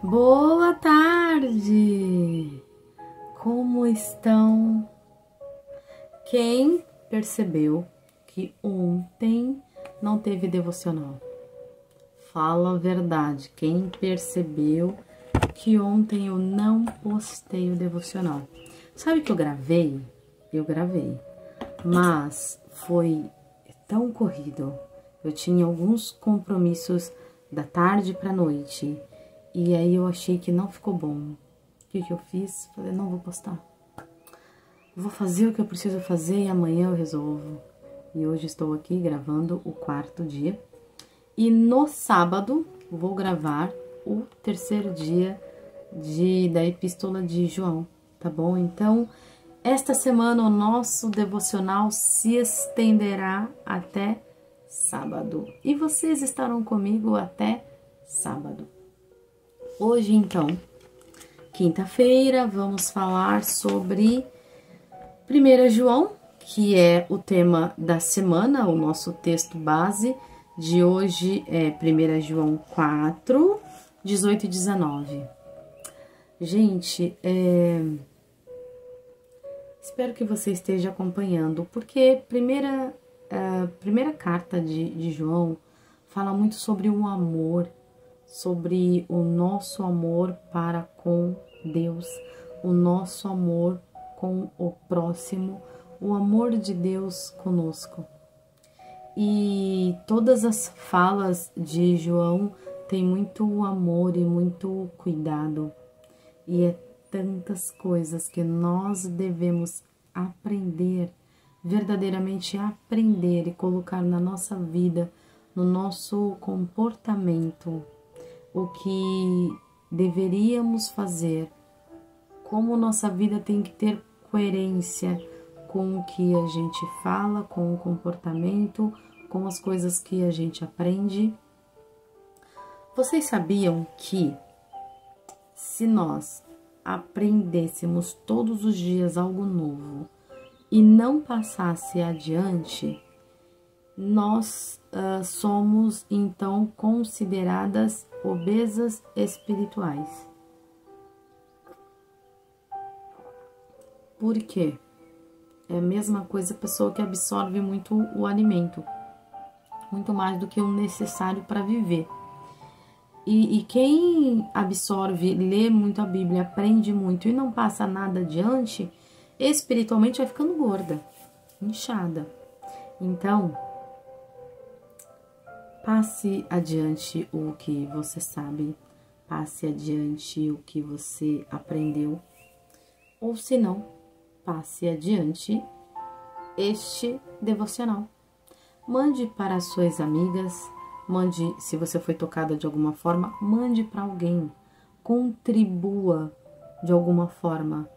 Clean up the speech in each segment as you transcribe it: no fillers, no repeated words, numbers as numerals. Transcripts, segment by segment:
Boa tarde! Como estão? Quem percebeu que ontem não teve devocional? Fala a verdade. Quem percebeu que ontem eu não postei o devocional? Sabe que eu gravei? Eu gravei, mas foi tão corrido. Eu tinha alguns compromissos da tarde para noite. E aí eu achei que não ficou bom. O que eu fiz? Falei, não vou postar. Vou fazer o que eu preciso fazer e amanhã eu resolvo. E hoje estou aqui gravando o 4º dia. E no sábado vou gravar o 3º dia da Epístola de João, tá bom? Então, esta semana o nosso devocional se estenderá até sábado. E vocês estarão comigo até sábado. Hoje, então, quinta-feira, vamos falar sobre 1 João, que é o tema da semana, o nosso texto base de hoje é 1 João 4, 18 e 19. Gente, espero que você esteja acompanhando, porque a primeira carta de João fala muito sobre o amor, sobre o nosso amor para com Deus, o nosso amor com o próximo, o amor de Deus conosco. E todas as falas de João têm muito amor e muito cuidado. E é tantas coisas que nós devemos aprender, verdadeiramente aprender e colocar na nossa vida, no nosso comportamento, o que deveríamos fazer, como nossa vida tem que ter coerência com o que a gente fala, com o comportamento, com as coisas que a gente aprende. Vocês sabiam que se nós aprendêssemos todos os dias algo novo e não passasse adiante, nós somos então consideradas obesas espirituais. Por quê? É a mesma coisa a pessoa que absorve muito o alimento, muito mais do que o necessário para viver. E quem absorve, lê muito a Bíblia, aprende muito e não passa nada adiante, espiritualmente vai ficando gorda, inchada. Então, passe adiante o que você sabe, passe adiante o que você aprendeu, ou se não, passe adiante este devocional. Mande para as suas amigas, mande, se você foi tocada de alguma forma, mande para alguém, contribua de alguma forma.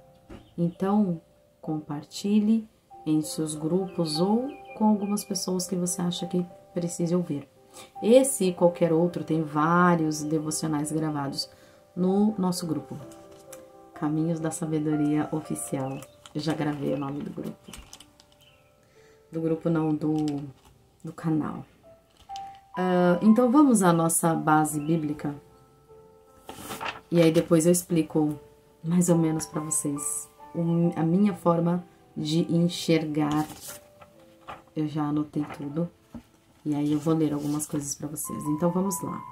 Então, compartilhe em seus grupos ou com algumas pessoas que você acha que precise ouvir. Esse e qualquer outro, tem vários devocionais gravados no nosso grupo, Caminhos da Sabedoria Oficial. Eu já gravei o nome do grupo. Do grupo não, do canal. Então vamos à nossa base bíblica. E aí depois eu explico mais ou menos para vocês a minha forma de enxergar. Eu já anotei tudo. E aí eu vou ler algumas coisas para vocês. Então vamos lá.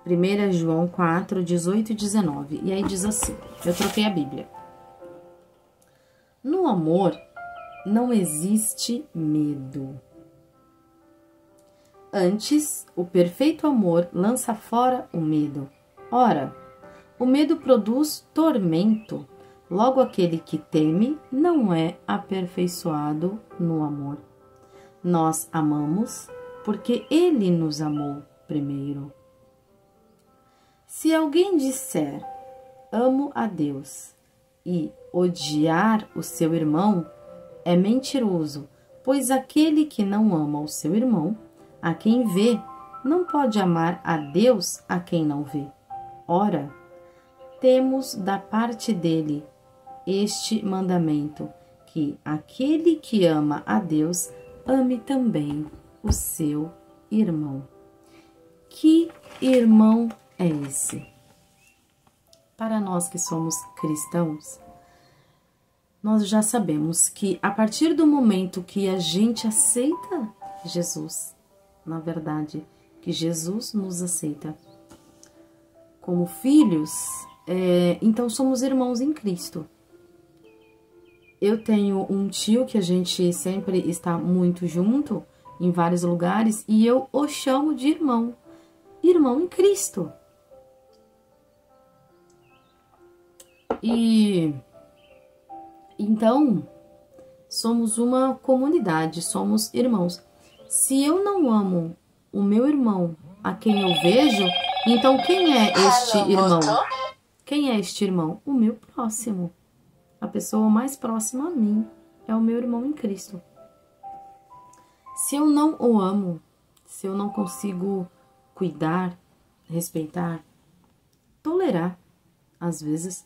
1 João 4, 18 e 19. E aí diz assim, eu troquei a Bíblia. No amor não existe medo. Antes, o perfeito amor lança fora o medo. Ora, o medo produz tormento. Logo, aquele que teme não é aperfeiçoado no amor. Nós amamos porque ele nos amou primeiro. Se alguém disser, amo a Deus, e odiar o seu irmão, é mentiroso, pois aquele que não ama o seu irmão, a quem vê, não pode amar a Deus a quem não vê. Ora, temos da parte dele este mandamento, que aquele que ama a Deus, ame também o seu irmão. Que irmão é esse? para nós que somos cristãos, nós já sabemos que a partir do momento que a gente aceita Jesus, na verdade, que Jesus nos aceita como filhos, então somos irmãos em Cristo. Eu tenho um tio que a gente sempre está muito junto, em vários lugares, e eu o chamo de irmão. Irmão em Cristo. E então, somos uma comunidade, somos irmãos. Se eu não amo o meu irmão a quem eu vejo, então quem é este irmão? Quem é este irmão? O meu próximo. A pessoa mais próxima a mim é o meu irmão em Cristo. Se eu não o amo, se eu não consigo cuidar, respeitar, tolerar, às vezes,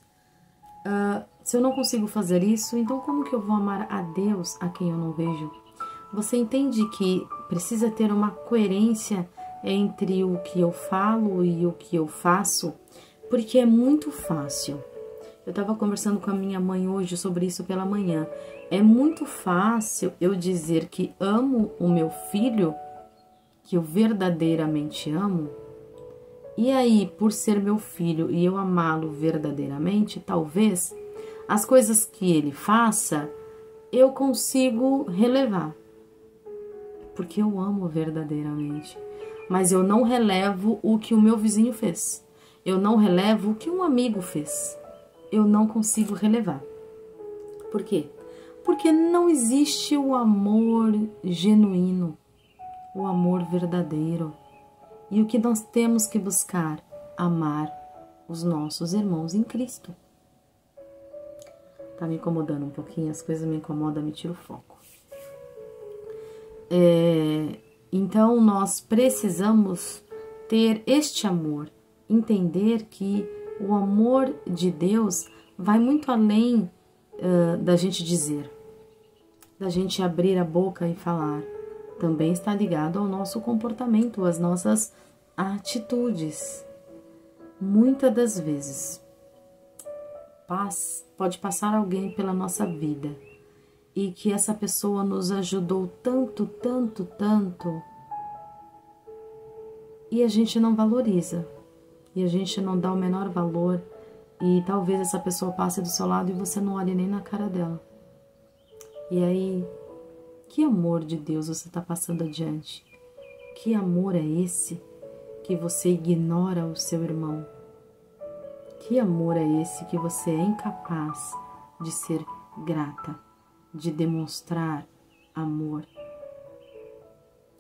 se eu não consigo fazer isso, então como que eu vou amar a Deus a quem eu não vejo? Você entende que precisa ter uma coerência entre o que eu falo e o que eu faço? Porque é muito fácil. Eu estava conversando com a minha mãe hoje sobre isso pela manhã. É muito fácil eu dizer que amo o meu filho, que eu verdadeiramente amo, e aí, por ser meu filho e eu amá-lo verdadeiramente, talvez as coisas que ele faça, eu consigo relevar, porque eu amo verdadeiramente. Mas eu não relevo o que o meu vizinho fez. Eu não relevo o que um amigo fez. Eu não consigo relevar. Por quê? Porque não existe o amor genuíno, o amor verdadeiro. E o que nós temos que buscar? Amar os nossos irmãos em Cristo. Tá me incomodando um pouquinho, as coisas me incomodam, me tira o foco. Então, nós precisamos ter este amor, entender que o amor de Deus vai muito além da gente dizer, da gente abrir a boca e falar. Também está ligado ao nosso comportamento, às nossas atitudes. Muitas das vezes, pode passar alguém pela nossa vida e que essa pessoa nos ajudou tanto, tanto, tanto, e a gente não valoriza, e a gente não dá o menor valor, e talvez essa pessoa passe do seu lado e você não olhe nem na cara dela. E aí, que amor de Deus você está passando adiante? Que amor é esse que você ignora o seu irmão? Que amor é esse que você é incapaz de ser grata, de demonstrar amor?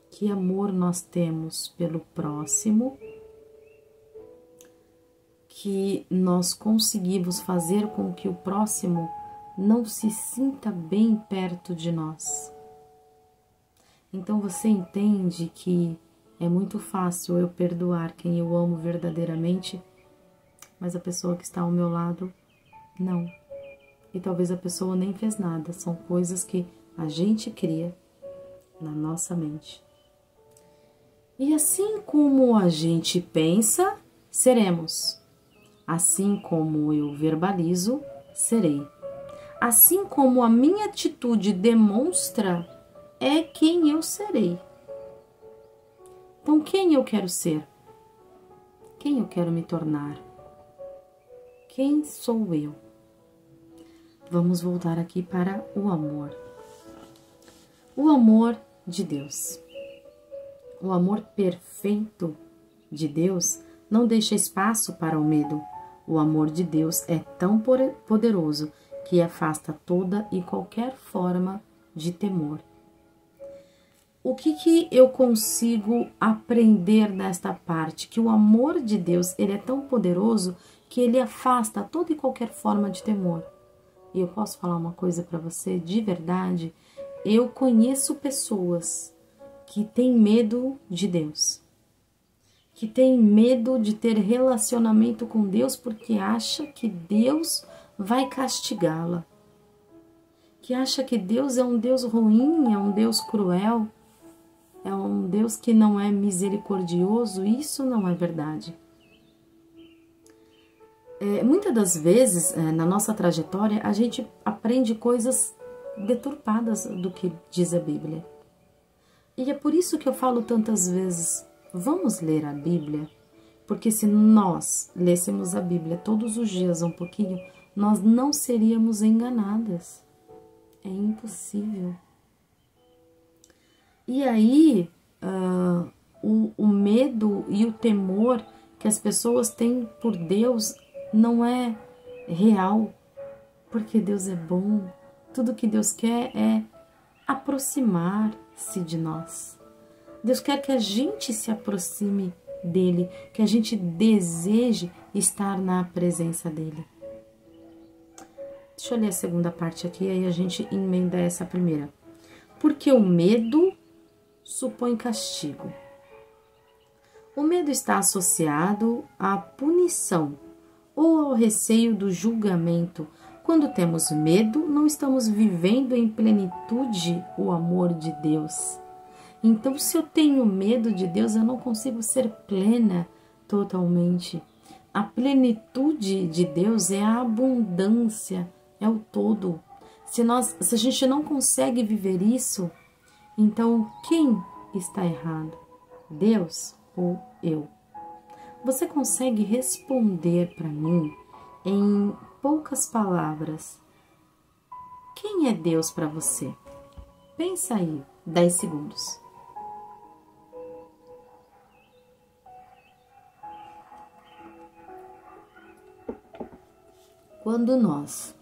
Que amor nós temos pelo próximo, que nós conseguimos fazer com que o próximo não se sinta bem perto de nós. Então você entende que é muito fácil eu perdoar quem eu amo verdadeiramente, mas a pessoa que está ao meu lado, não. E talvez a pessoa nem fez nada, são coisas que a gente cria na nossa mente. E assim como a gente pensa, seremos. Assim como eu verbalizo, serei. Assim como a minha atitude demonstra, é quem eu serei. Então, quem eu quero ser? Quem eu quero me tornar? Quem sou eu? Vamos voltar aqui para o amor. O amor de Deus. O amor perfeito de Deus não deixa espaço para o medo. O amor de Deus é tão poderoso que afasta toda e qualquer forma de temor. O que eu consigo aprender nesta parte? Que o amor de Deus, ele é tão poderoso que ele afasta toda e qualquer forma de temor. E eu posso falar uma coisa para você, de verdade, eu conheço pessoas que têm medo de Deus, que têm medo de ter relacionamento com Deus porque acha que Deus vai castigá-la, que acha que Deus é um Deus ruim, é um Deus cruel, é um Deus que não é misericordioso. Isso não é verdade. Muitas das vezes, na nossa trajetória, a gente aprende coisas deturpadas do que diz a Bíblia. E é por isso que eu falo tantas vezes, vamos ler a Bíblia, porque se nós lêssemos a Bíblia todos os dias um pouquinho, nós não seríamos enganadas. É impossível. E aí, o medo e o temor que as pessoas têm por Deus não é real, porque Deus é bom. Tudo que Deus quer é aproximar-se de nós. Deus quer que a gente se aproxime dele, que a gente deseje estar na presença dele. Deixa eu ler a segunda parte aqui, aí a gente emenda essa primeira. Porque o medo supõe castigo. O medo está associado à punição ou ao receio do julgamento. Quando temos medo, não estamos vivendo em plenitude o amor de Deus. Então, se eu tenho medo de Deus, eu não consigo ser plena totalmente. A plenitude de Deus é a abundância, é o todo. Se a gente não consegue viver isso, então quem está errado? Deus ou eu? Você consegue responder para mim em poucas palavras? Quem é Deus para você? Pensa aí, 10 segundos. Quando nós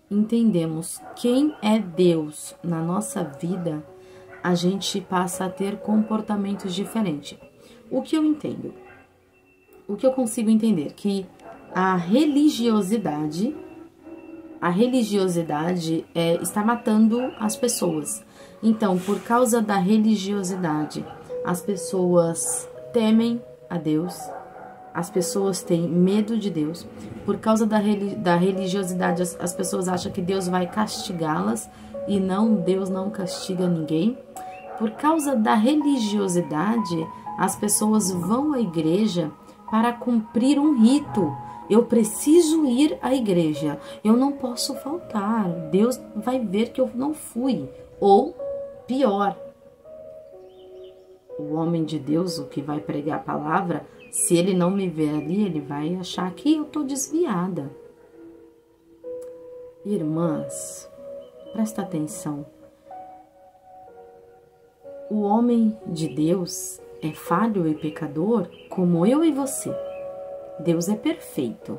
entendemos quem é Deus na nossa vida, a gente passa a ter comportamentos diferentes. O que eu entendo? O que eu consigo entender? Que a religiosidade está matando as pessoas. Então, por causa da religiosidade, as pessoas temem a Deus, as pessoas têm medo de Deus. Por causa da religiosidade, as pessoas acham que Deus vai castigá-las e não, Deus não castiga ninguém. Por causa da religiosidade, as pessoas vão à igreja para cumprir um rito. Eu preciso ir à igreja, eu não posso faltar, Deus vai ver que eu não fui. Ou, pior, o homem de Deus, o que vai pregar a palavra, se ele não me ver ali, ele vai achar que eu estou desviada. Irmãs, presta atenção. O homem de Deus é falho e pecador como eu e você. Deus é perfeito.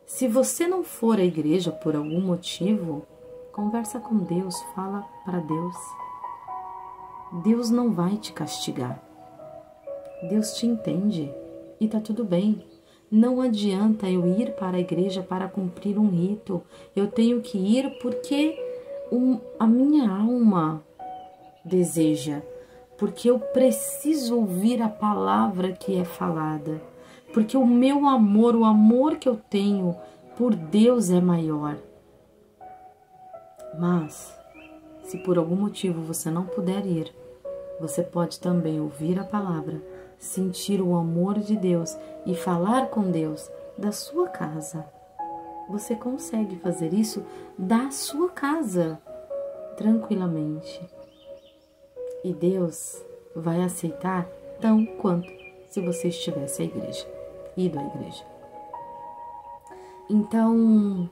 Se você não for à igreja por algum motivo, conversa com Deus, fala para Deus. Deus não vai te castigar. Deus te entende e tá tudo bem. Não adianta eu ir para a igreja para cumprir um rito. Eu tenho que ir porque a minha alma deseja, porque eu preciso ouvir a palavra que é falada, porque o meu amor, o amor que eu tenho por Deus é maior. Mas, se por algum motivo você não puder ir, você pode também ouvir a palavra, sentir o amor de Deus e falar com Deus da sua casa. Você consegue fazer isso da sua casa, tranquilamente. E Deus vai aceitar tão quanto se você estivesse à igreja, ido à igreja. Então,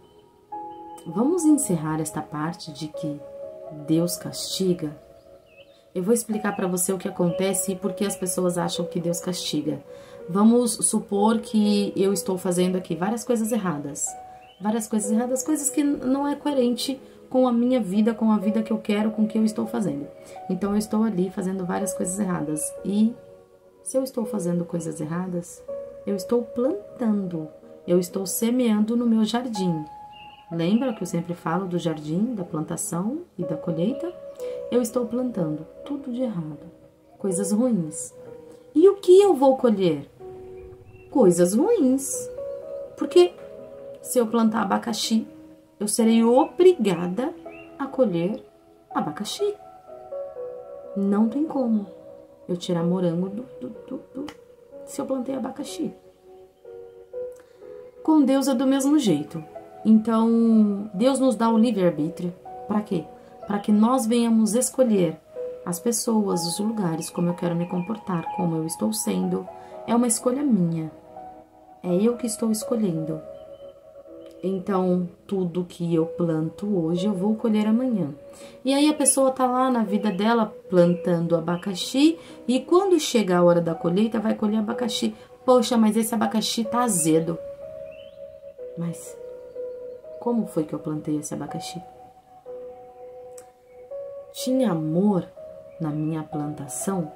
vamos encerrar esta parte de que Deus castiga. Eu vou explicar para você o que acontece e por que as pessoas acham que Deus castiga. Vamos supor que eu estou fazendo aqui várias coisas erradas, coisas que não é coerente com a minha vida, com a vida que eu quero, com o que eu estou fazendo. Então eu estou ali fazendo várias coisas erradas. E se eu estou fazendo coisas erradas, eu estou plantando, eu estou semeando no meu jardim. Lembra que eu sempre falo do jardim, da plantação e da colheita? Eu estou plantando tudo de errado, coisas ruins. E o que eu vou colher? Coisas ruins. Porque se eu plantar abacaxi, eu serei obrigada a colher abacaxi. Não tem como eu tirar morango se eu plantei abacaxi. Com Deus é do mesmo jeito. Então, Deus nos dá o livre-arbítrio. Para quê? Para que nós venhamos escolher as pessoas, os lugares, como eu quero me comportar, como eu estou sendo. É uma escolha minha. É eu que estou escolhendo. Então, tudo que eu planto hoje, eu vou colher amanhã. E aí a pessoa tá lá na vida dela plantando abacaxi e quando chega a hora da colheita, vai colher abacaxi. Poxa, mas esse abacaxi tá azedo. Mas como foi que eu plantei esse abacaxi? Tinha amor na minha plantação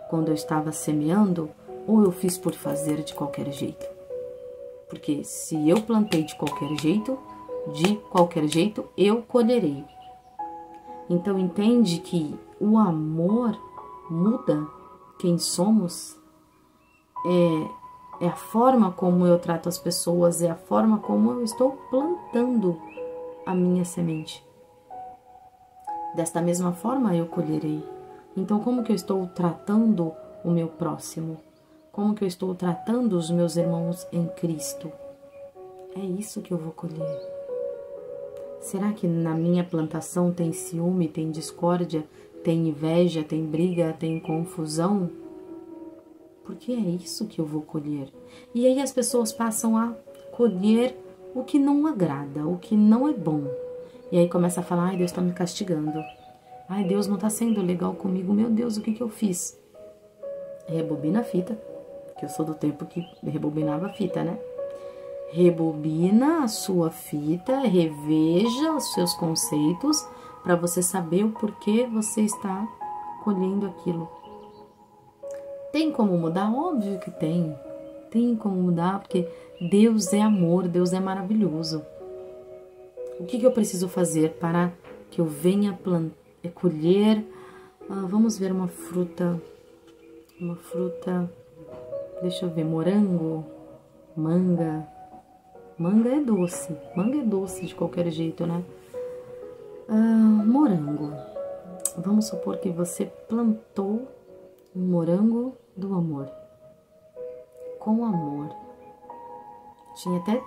quando eu estava semeando ou eu fiz por fazer de qualquer jeito? Porque se eu plantei de qualquer jeito eu colherei. Então entende que o amor muda quem somos, é a forma como eu trato as pessoas, é a forma como eu estou plantando a minha semente. Desta mesma forma eu colherei. Então como que eu estou tratando o meu próximo? Como que eu estou tratando os meus irmãos em Cristo? É isso que eu vou colher. Será que na minha plantação tem ciúme, tem discórdia, tem inveja, tem briga, tem confusão? Porque é isso que eu vou colher. E aí as pessoas passam a colher o que não agrada, o que não é bom. E aí começa a falar, ai, Deus está me castigando. Ai, Deus não está sendo legal comigo. Meu Deus, o que eu fiz? Rebobina a fita. Que eu sou do tempo que rebobinava a fita, né? Rebobina a sua fita, reveja os seus conceitos para você saber o porquê você está colhendo aquilo. Tem como mudar? Óbvio que tem. Tem como mudar, porque Deus é amor, Deus é maravilhoso. O que eu preciso fazer para que eu venha colher? Vamos ver uma fruta. Deixa eu ver, morango, manga. Manga é doce. Manga é doce de qualquer jeito, né? Morango. Vamos supor que você plantou um morango do amor. Com amor. Tinha até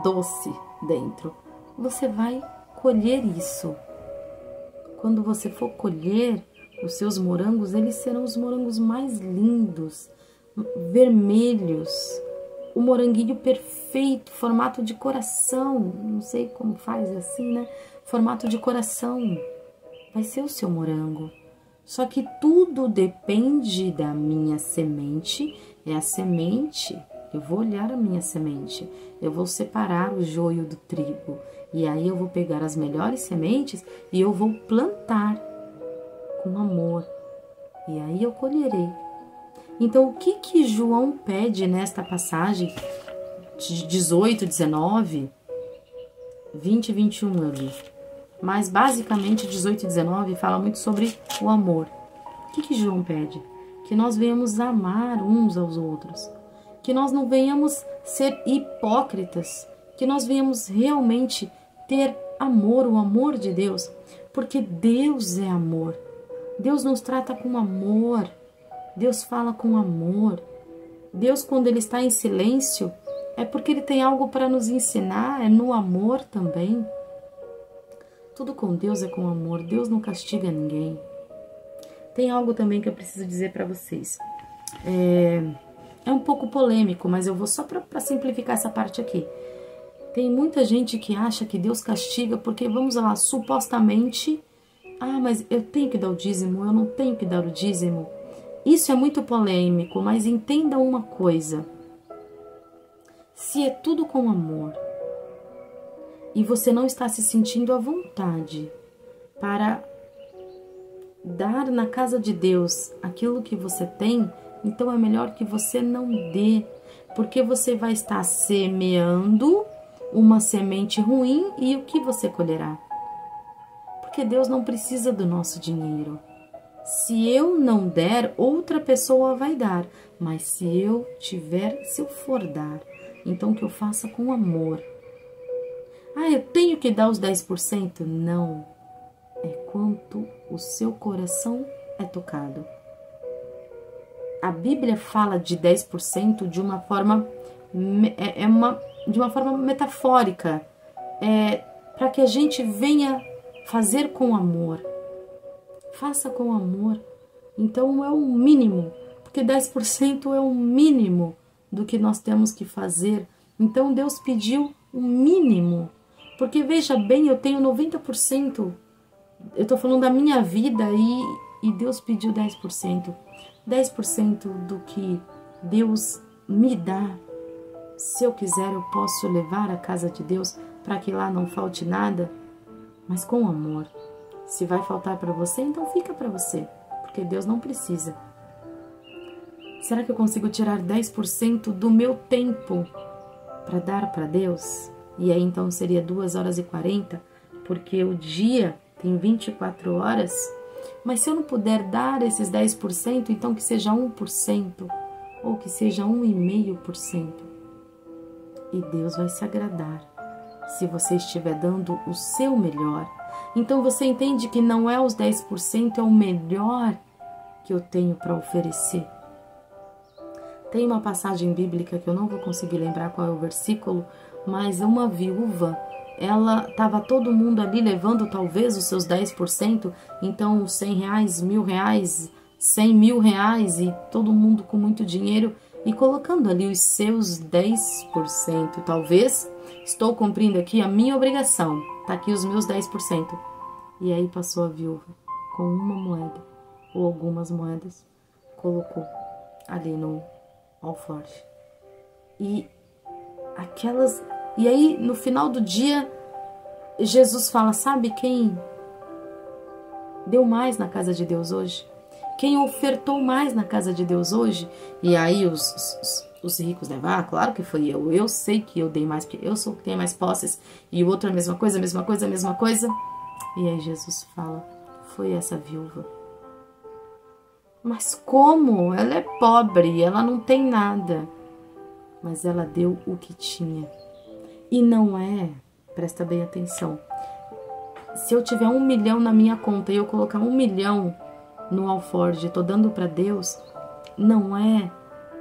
doce dentro. Você vai colher isso. Quando você for colher os seus morangos, eles serão os morangos mais lindos, vermelhos, o moranguinho perfeito, formato de coração, não sei como faz assim, né? Formato de coração, vai ser o seu morango. Só que tudo depende da minha semente, é a semente, eu vou olhar a minha semente, eu vou separar o joio do trigo, e aí eu vou pegar as melhores sementes e eu vou plantar com amor, e aí eu colherei. Então, o que João pede nesta passagem de 18, 19, 20 e 21 eu li? Mas, basicamente, 18 e 19 fala muito sobre o amor. O que João pede? Que nós venhamos amar uns aos outros. Que nós não venhamos ser hipócritas. Que nós venhamos realmente ter amor, o amor de Deus. Porque Deus é amor. Deus nos trata com amor. Deus fala com amor. Deus, quando Ele está em silêncio, é porque Ele tem algo para nos ensinar, é no amor também. Tudo com Deus é com amor, Deus não castiga ninguém. Tem algo também que eu preciso dizer para vocês. É um pouco polêmico, mas eu vou só para simplificar essa parte aqui. Tem muita gente que acha que Deus castiga porque, vamos lá, supostamente, mas eu tenho que dar o dízimo, eu não tenho que dar o dízimo. Isso é muito polêmico, mas entenda uma coisa. Se é tudo com amor e você não está se sentindo à vontade para dar na casa de Deus aquilo que você tem, então é melhor que você não dê, porque você vai estar semeando uma semente ruim e o que você colherá? Porque Deus não precisa do nosso dinheiro. Se eu não der, outra pessoa vai dar. Mas se eu for dar, então que eu faça com amor. Eu tenho que dar os 10%? Não. É quanto o seu coração é tocado. A Bíblia fala de 10% de uma forma... de uma forma metafórica, para que a gente venha fazer com amor. Faça com amor. Então é o mínimo, porque 10% é o mínimo do que nós temos que fazer. Então Deus pediu o mínimo, porque veja bem, eu tenho 90%, eu estou falando da minha vida e Deus pediu 10%. 10% do que Deus me dá. Se eu quiser, eu posso levar à casa de Deus para que lá não falte nada, mas com amor. Se vai faltar para você, então fica para você, porque Deus não precisa. Será que eu consigo tirar 10% do meu tempo para dar para Deus? E aí então seria 2h40, porque o dia tem 24 horas. Mas se eu não puder dar esses 10%, então que seja 1%, ou que seja 1,5%. E Deus vai se agradar se você estiver dando o seu melhor. Então você entende que não é os 10%, é o melhor que eu tenho para oferecer. Tem uma passagem bíblica que eu não vou conseguir lembrar qual é o versículo, mas uma viúva, ela estava todo mundo ali levando talvez os seus 10%, então R$100, R$1.000, R$100.000 e todo mundo com muito dinheiro e colocando ali os seus 10%. Talvez estou cumprindo aqui a minha obrigação, tá aqui os meus 10%. E aí passou a viúva com uma moeda ou algumas moedas, colocou ali no alforje. E aí no final do dia Jesus fala: sabe quem deu mais na casa de Deus hoje? Quem ofertou mais na casa de Deus hoje? E aí os ricos levam: claro que foi eu sei que eu dei mais, porque eu sou o que tem mais posses. E o outro a mesma coisa, a mesma coisa, a mesma coisa. E aí Jesus fala: foi essa viúva. Mas como? Ela é pobre, ela não tem nada. Mas ela deu o que tinha. E não é, presta bem atenção, se eu tiver 1 milhão na minha conta e eu colocar 1 milhão no alforje, estou dando para Deus, não é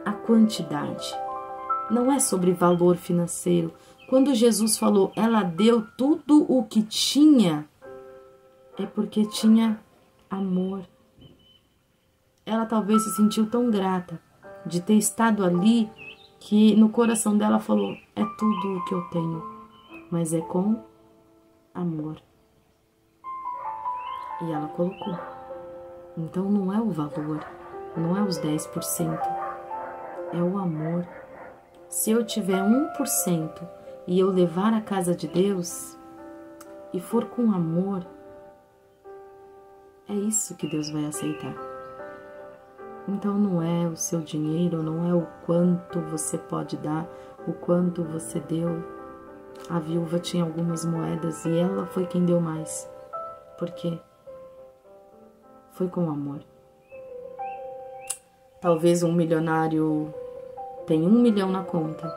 a quantidade, não é sobre valor financeiro. Quando Jesus falou, ela deu tudo o que tinha, é porque tinha amor. Ela talvez se sentiu tão grata de ter estado ali, que no coração dela falou: é tudo o que eu tenho, mas é com amor. E ela colocou. Então não é o valor, não é os 10%, é o amor. Se eu tiver 1% e eu levar à casa de Deus e for com amor, é isso que Deus vai aceitar. Então não é o seu dinheiro, não é o quanto você pode dar, o quanto você deu. A viúva tinha algumas moedas e ela foi quem deu mais. Por quê? Foi com amor. Talvez um milionário tem 1 milhão na conta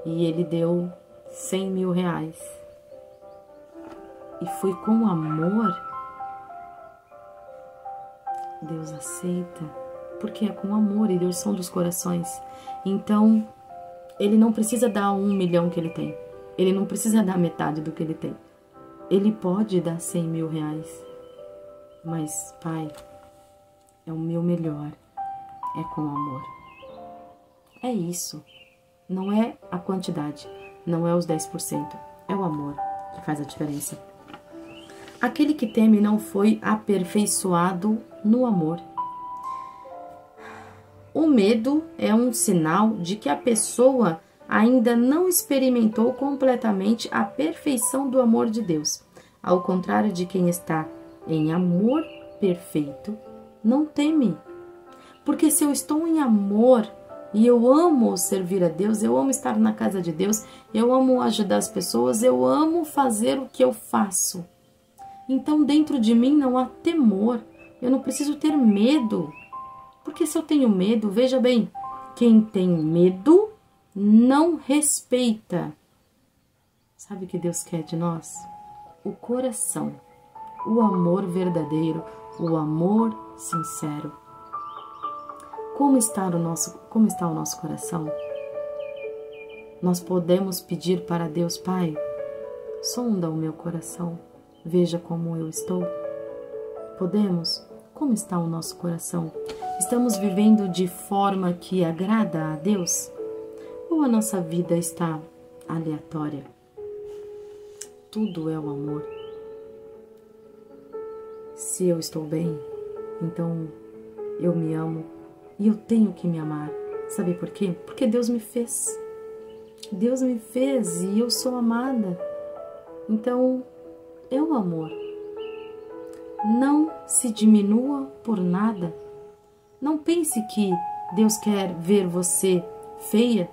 e ele deu R$100.000. E foi com amor. Deus aceita. Porque é com amor e Deus sonda os corações. Então, ele não precisa dar 1 milhão que ele tem. Ele não precisa dar metade do que ele tem. Ele pode dar R$100.000. Mas, Pai, é o meu melhor. É com amor. É isso. Não é a quantidade. Não é os 10%. É o amor que faz a diferença. Aquele que teme não foi aperfeiçoado no amor. O medo é um sinal de que a pessoa ainda não experimentou completamente a perfeição do amor de Deus. Ao contrário de quem está em amor perfeito, não teme. Porque se eu estou em amor e eu amo servir a Deus, eu amo estar na casa de Deus, eu amo ajudar as pessoas, eu amo fazer o que eu faço. Então dentro de mim não há temor, eu não preciso ter medo. Porque se eu tenho medo, veja bem, quem tem medo não respeita. Sabe o que Deus quer de nós? O coração, o amor verdadeiro, o amor sincero. Como está o nosso coração? Nós podemos pedir para Deus: Pai, sonda o meu coração, veja como eu estou. Podemos? Como está o nosso coração? Estamos vivendo de forma que agrada a Deus? Ou a nossa vida está aleatória? Tudo é o amor. Se eu estou bem, então eu me amo e eu tenho que me amar. Sabe por quê? Porque Deus me fez. Deus me fez e eu sou amada. Então, é o amor. Não se diminua por nada. Não pense que Deus quer ver você feia,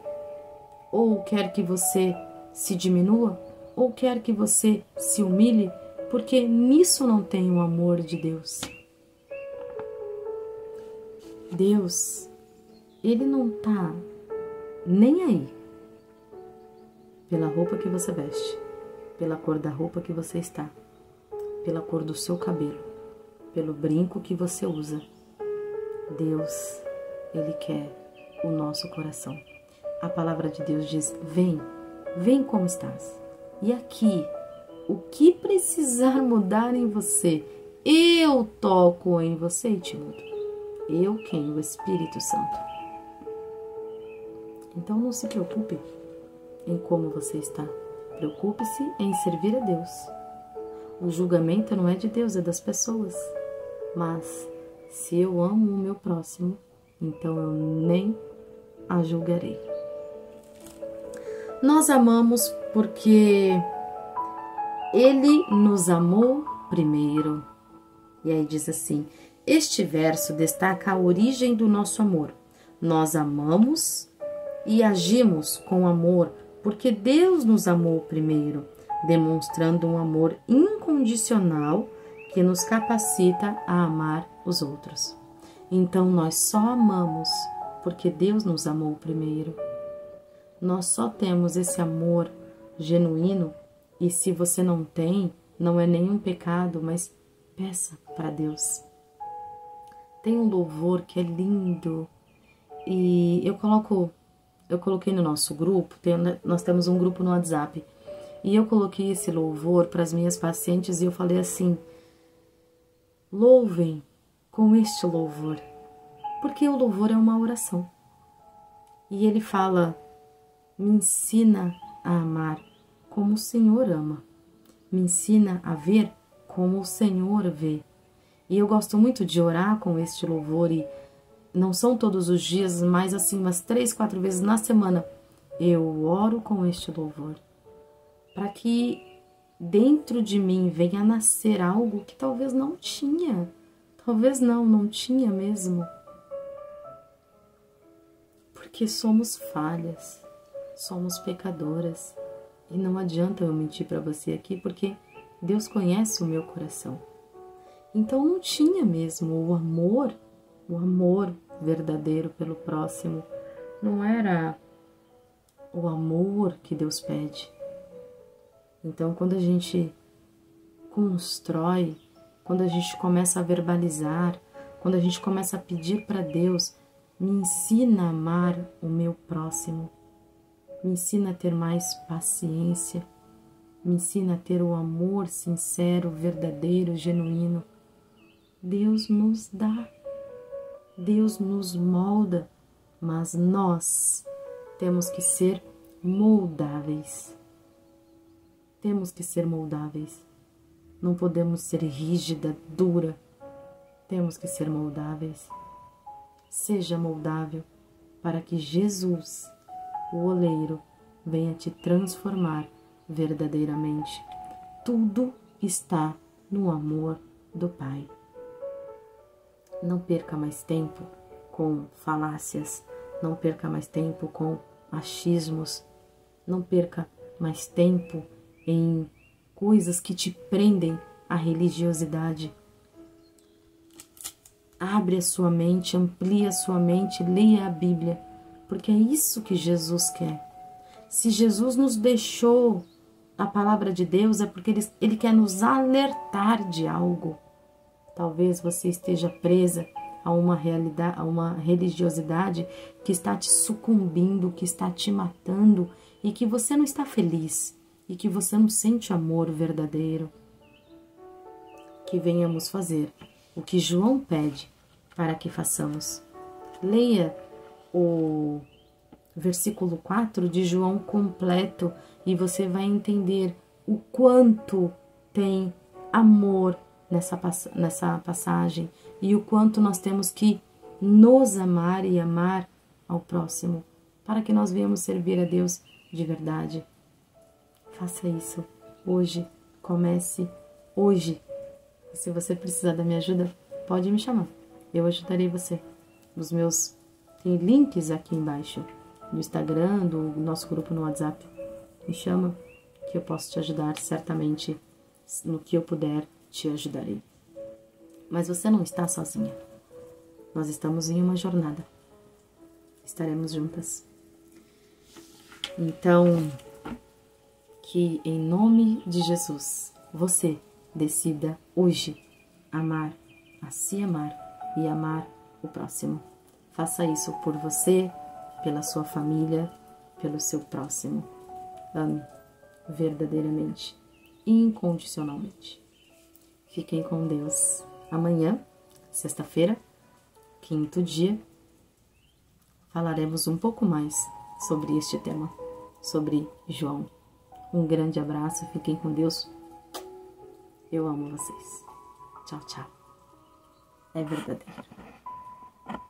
ou quer que você se diminua, ou quer que você se humilhe, porque nisso não tem o amor de Deus. Deus, Ele não tá nem aí pela roupa que você veste, pela cor da roupa que você está, pela cor do seu cabelo, pelo brinco que você usa. Deus, Ele quer o nosso coração. A palavra de Deus diz: vem, vem como estás. E aqui, o que precisar mudar em você, eu toco em você e te mudo. Eu quem? O Espírito Santo. Então não se preocupe em como você está. Preocupe-se em servir a Deus. O julgamento não é de Deus, é das pessoas. Mas se eu amo o meu próximo, então eu nem a julgarei. Nós amamos porque Ele nos amou primeiro. E aí diz assim: este verso destaca a origem do nosso amor. Nós amamos e agimos com amor porque Deus nos amou primeiro, demonstrando um amor incondicional que nos capacita a amar os outros. Então nós só amamos porque Deus nos amou primeiro. Nós só temos esse amor genuíno, e se você não tem, não é nenhum pecado, mas peça para Deus. Tem um louvor que é lindo e eu coloquei no nosso grupo, nós temos um grupo no WhatsApp, e eu coloquei esse louvor para as minhas pacientes e eu falei assim: louvem com este louvor, porque o louvor é uma oração. E ele fala: me ensina a amar como o Senhor ama, me ensina a ver como o Senhor vê. E eu gosto muito de orar com este louvor, e não são todos os dias, mas assim umas 3, 4 vezes na semana eu oro com este louvor, para que dentro de mim venha a nascer algo que talvez não tinha, talvez não tinha mesmo, porque somos falhas, somos pecadoras, e não adianta eu mentir para você aqui, porque Deus conhece o meu coração. Então não tinha mesmo o amor verdadeiro pelo próximo, não era o amor que Deus pede. Então quando a gente constrói, quando a gente começa a verbalizar, quando a gente começa a pedir para Deus: me ensina a amar o meu próximo, me ensina a ter mais paciência, me ensina a ter o amor sincero, verdadeiro, genuíno. Deus nos dá, Deus nos molda, mas nós temos que ser moldáveis. Temos que ser moldáveis. Não podemos ser rígida, dura. Temos que ser moldáveis. Seja moldável para que Jesus, o oleiro, venha te transformar verdadeiramente. Tudo está no amor do Pai. Não perca mais tempo com falácias, não perca mais tempo com achismos, não perca mais tempo em coisas que te prendem à religiosidade. Abre a sua mente, amplia a sua mente, leia a Bíblia, porque é isso que Jesus quer. Se Jesus nos deixou a palavra de Deus, é porque Ele quer nos alertar de algo. Talvez você esteja presa a uma realidade, a uma religiosidade que está te sucumbindo, que está te matando, e que você não está feliz e que você não sente amor verdadeiro, que venhamos fazer o que João pede para que façamos. Leia o versículo 4 de João completo e você vai entender o quanto tem amor nessa passagem e o quanto nós temos que nos amar e amar ao próximo para que nós venhamos servir a Deus de verdade. Faça isso hoje, comece hoje. Se você precisar da minha ajuda, pode me chamar, eu ajudarei você. Tem links aqui embaixo, no Instagram, do nosso grupo no WhatsApp. Me chama que eu posso te ajudar, certamente, no que eu puder, te ajudarei. Mas você não está sozinha. Nós estamos em uma jornada. Estaremos juntas. Então, que em nome de Jesus, você decida hoje amar, a se amar e amar o próximo. Faça isso por você, pela sua família, pelo seu próximo. Ame verdadeiramente, incondicionalmente. Fiquem com Deus. Amanhã, sexta-feira, quinto dia, falaremos um pouco mais sobre este tema, sobre João. Um grande abraço, fiquem com Deus. Eu amo vocês. Tchau, tchau. É verdadeiro.